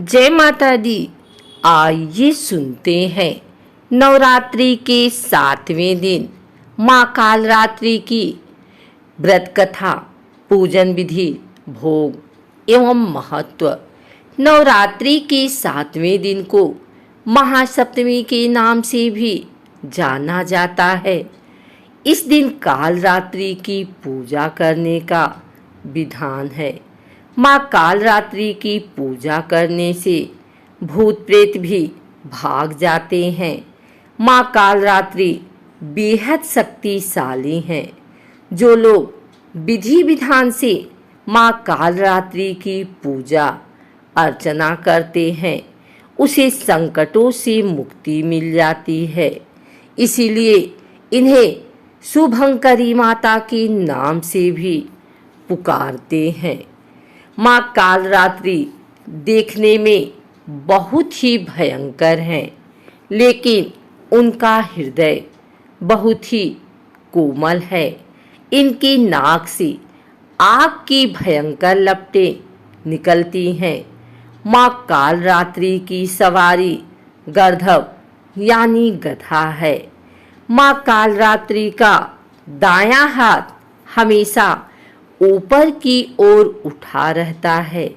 जय माता दी। आइए सुनते हैं नवरात्रि के 7वें दिन माँ कालरात्रि की व्रत कथा, पूजन विधि, भोग एवं महत्व। नवरात्रि के 7वें दिन को महासप्तमी के नाम से भी जाना जाता है। इस दिन कालरात्रि की पूजा करने का विधान है। माँ कालरात्रि की पूजा करने से भूत प्रेत भी भाग जाते हैं। माँ कालरात्रि बेहद शक्तिशाली हैं। जो लोग विधि विधान से माँ कालरात्रि की पूजा अर्चना करते हैं उसे संकटों से मुक्ति मिल जाती है। इसीलिए इन्हें शुभंकरी माता के नाम से भी पुकारते हैं। माँ कालरात्रि देखने में बहुत ही भयंकर हैं, लेकिन उनका हृदय बहुत ही कोमल है। इनकी नाक से आग की भयंकर लपटें निकलती हैं। माँ कालरात्रि की सवारी गर्दभ यानी गधा है। माँ कालरात्रि का दायां हाथ हमेशा ऊपर की ओर उठा रहता है।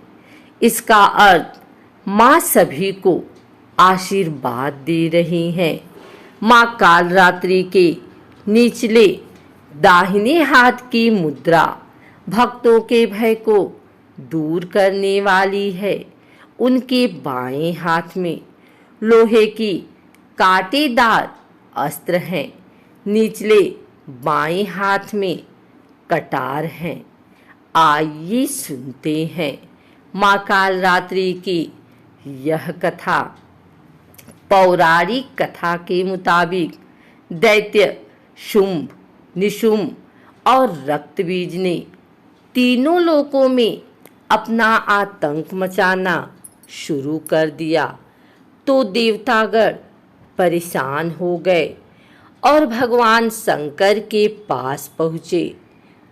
इसका अर्थ माँ सभी को आशीर्वाद दे रही हैं। माँ कालरात्रि के निचले दाहिने हाथ की मुद्रा भक्तों के भय को दूर करने वाली है। उनके बाएं हाथ में लोहे की कांटेदार अस्त्र हैं। निचले बाएं हाथ में कटार हैं। आइए सुनते हैं माँ कालरात्रि की यह कथा। पौराणिक कथा के मुताबिक दैत्य शुंभ, निशुंभ और रक्तबीज ने तीनों लोकों में अपना आतंक मचाना शुरू कर दिया, तो देवतागण परेशान हो गए और भगवान शंकर के पास पहुँचे।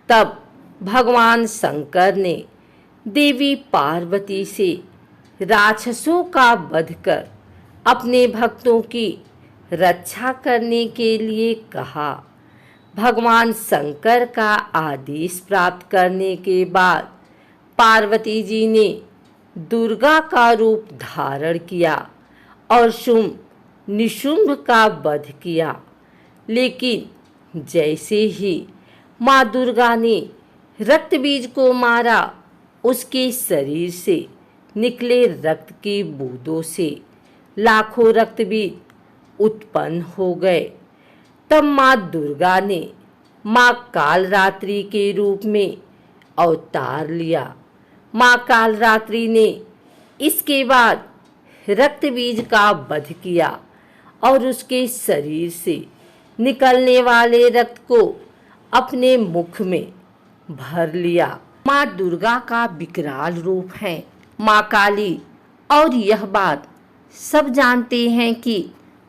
तब भगवान शंकर ने देवी पार्वती से राक्षसों का वध कर अपने भक्तों की रक्षा करने के लिए कहा। भगवान शंकर का आदेश प्राप्त करने के बाद पार्वती जी ने दुर्गा का रूप धारण किया और शुंभ निशुंभ का वध किया। लेकिन जैसे ही माँ दुर्गा ने रक्तबीज को मारा, उसके शरीर से निकले रक्त की बूंदों से लाखों रक्तबीज उत्पन्न हो गए। तब माँ दुर्गा ने माँ कालरात्रि के रूप में अवतार लिया। माँ कालरात्रि ने इसके बाद रक्तबीज का वध किया और उसके शरीर से निकलने वाले रक्त को अपने मुख में भर लिया। माँ दुर्गा का विकराल रूप है माँ काली, और यह बात सब जानते हैं कि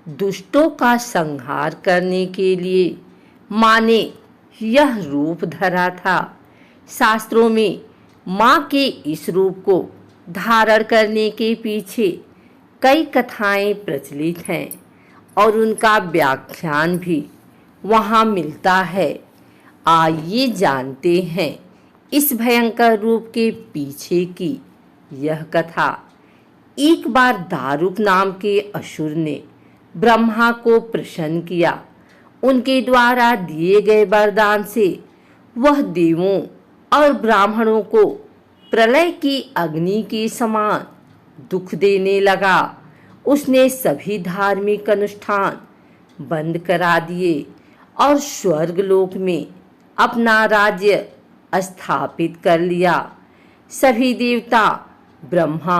दुष्टों का संहार करने के लिए माँ ने यह रूप धरा था। शास्त्रों में माँ के इस रूप को धारण करने के पीछे कई कथाएं प्रचलित हैं और उनका व्याख्यान भी वहाँ मिलता है। आइए जानते हैं इस भयंकर रूप के पीछे की यह कथा। एक बार दारुक नाम के असुर ने ब्रह्मा को प्रसन्न किया। उनके द्वारा दिए गए वरदान से वह देवों और ब्राह्मणों को प्रलय की अग्नि के समान दुख देने लगा। उसने सभी धार्मिक अनुष्ठान बंद करा दिए और स्वर्गलोक में अपना राज्य स्थापित कर लिया। सभी देवता ब्रह्मा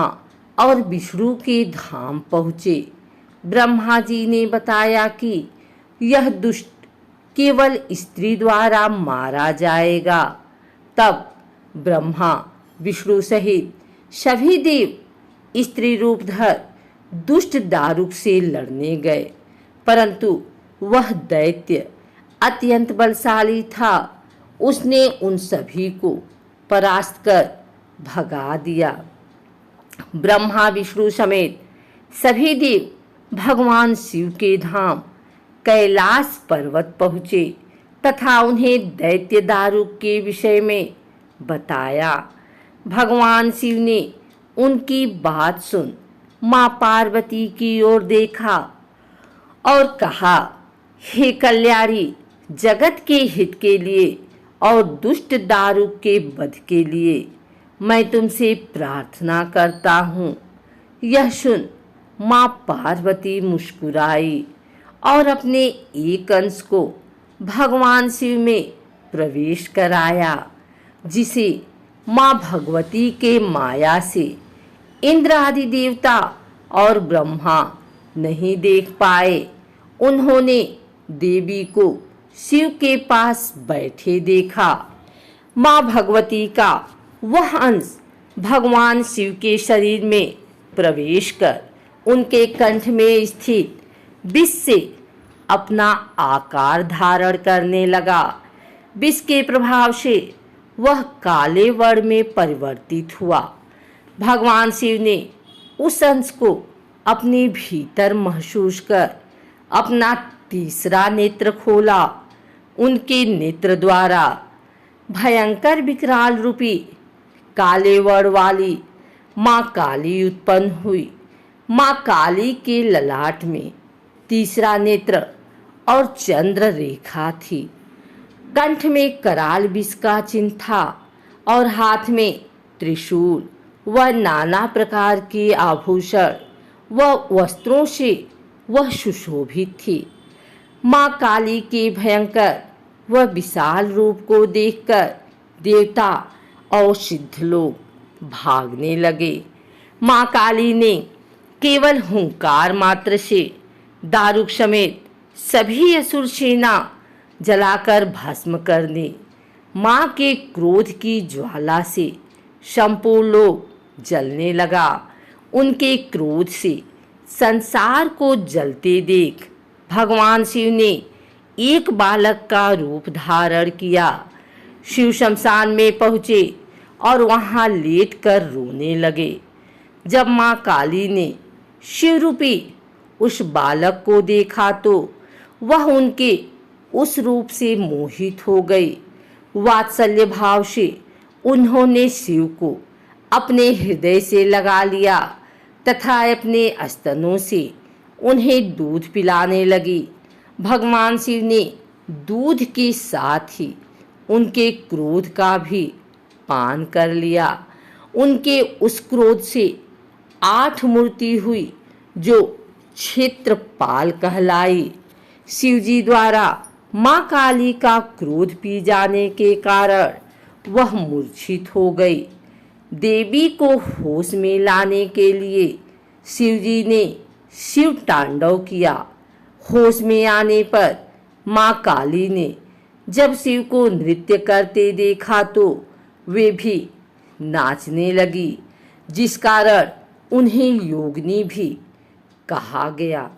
और विष्णु के धाम पहुँचे। ब्रह्मा जी ने बताया कि यह दुष्ट केवल स्त्री द्वारा मारा जाएगा। तब ब्रह्मा विष्णु सहित सभी देव स्त्री रूप धर दुष्ट दारुक से लड़ने गए, परंतु वह दैत्य अत्यंत बलशाली था। उसने उन सभी को परास्त कर भगा दिया। ब्रह्मा विष्णु समेत सभी देव भगवान शिव के धाम कैलाश पर्वत पहुँचे तथा उन्हें दैत्य दारुक के विषय में बताया। भगवान शिव ने उनकी बात सुन माँ पार्वती की ओर देखा और कहा, हे कल्याणी, जगत के हित के लिए और दुष्ट दारुक के वध के लिए मैं तुमसे प्रार्थना करता हूँ। यह सुन माँ पार्वती मुस्कुराई और अपने एक अंश को भगवान शिव में प्रवेश कराया, जिसे माँ भगवती के माया से इंद्र आदि देवता और ब्रह्मा नहीं देख पाए। उन्होंने देवी को शिव के पास बैठे देखा। माँ भगवती का वह अंश भगवान शिव के शरीर में प्रवेश कर उनके कंठ में स्थित विष से अपना आकार धारण करने लगा। विष के प्रभाव से वह काले वर्ण में परिवर्तित हुआ। भगवान शिव ने उस अंश को अपने भीतर महसूस कर अपना तीसरा नेत्र खोला। उनके नेत्र द्वारा भयंकर विकराल रूपी काले वर्ण वाली माँ काली उत्पन्न हुई। माँ काली के ललाट में तीसरा नेत्र और चंद्र रेखा थी। कंठ में कराल विष का चिन्ह था और हाथ में त्रिशूल व नाना प्रकार के आभूषण व वस्त्रों से वह सुशोभित थी। माँ काली के भयंकर व विशाल रूप को देखकर देवता और सिद्ध लोग भागने लगे। माँ काली ने केवल हुंकार मात्र से दारुक समेत सभी असुर सेना जलाकर भस्म कर दी। माँ के क्रोध की ज्वाला से संपूर्ण लोक जलने लगा। उनके क्रोध से संसार को जलते देख भगवान शिव ने एक बालक का रूप धारण किया। शिव शमशान में पहुँचे और वहाँ लेट कर रोने लगे। जब माँ काली ने शिव रूपी उस बालक को देखा तो वह उनके उस रूप से मोहित हो गई। वात्सल्य भाव से उन्होंने शिव को अपने हृदय से लगा लिया तथा अपने स्तनों से उन्हें दूध पिलाने लगी। भगवान शिव ने दूध के साथ ही उनके क्रोध का भी पान कर लिया। उनके उस क्रोध से 8 मूर्ति हुई जो क्षेत्रपाल कहलाई। शिवजी द्वारा माँ काली का क्रोध पी जाने के कारण वह मूर्छित हो गई। देवी को होश में लाने के लिए शिवजी ने शिव तांडव किया। होश में आने पर माँ काली ने जब शिव को नृत्य करते देखा तो वे भी नाचने लगी, जिस कारण उन्हें योगिनी भी कहा गया।